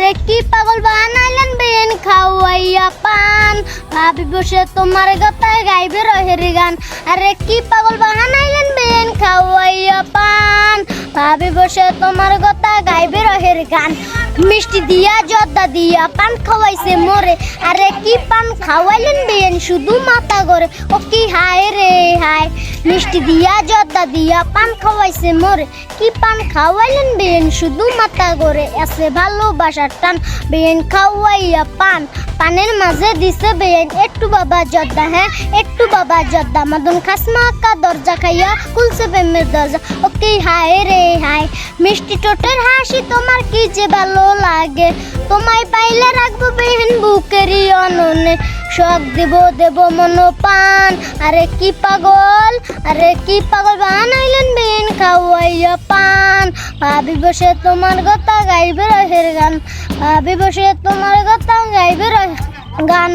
আরে কি পাগল বানাইলেন বেন খাওয়াইয়া পান ভাবি বসে তোমার কথায় গাইবে রহের গান আরে কি পাগল বানাইলেন বেন খাওয়াইয়া পান ভাবি বসে তোমার কথা গাইবে রহের গান মিষ্টি দিয়া জর্দা দিয়া পান খাওয়াইছে মোরে আরে কি পান খাওয়াইলেন বেন শুধু মাথা গড়ে ও কি হায় রে হায় মিষ্টি দিয়া জর্দা দিয়া পান খাওয়াইছে মোরে কি পান খাওয়াইলেন বেন শুধু মাথা গড়ে এসে ভালোবাসার টান বেন খাওয়াইয়া পান পানের মাঝে দিছে বেন একটু বাবা জর্দা হ্যাঁ একটু বাবা জর্দা মাদন খাসমা কা দরজা খাইয়া খুলছে প্রেমের দরজা ও কি হায় রে হায় মিষ্টি ঠোঁটের হাসি তোমার কি যে ভালো লাগে তোমায় পাইলে রাখবো বেন বুকেরই অননে শখ দেব মন পান আরে কি পাগল বানাইলেন বেন খাওয়াইয়া পান ভাবি বসে তোমার কথা গাইবে রহের গান ভাবি বসে তোমার কথা গাইবে গান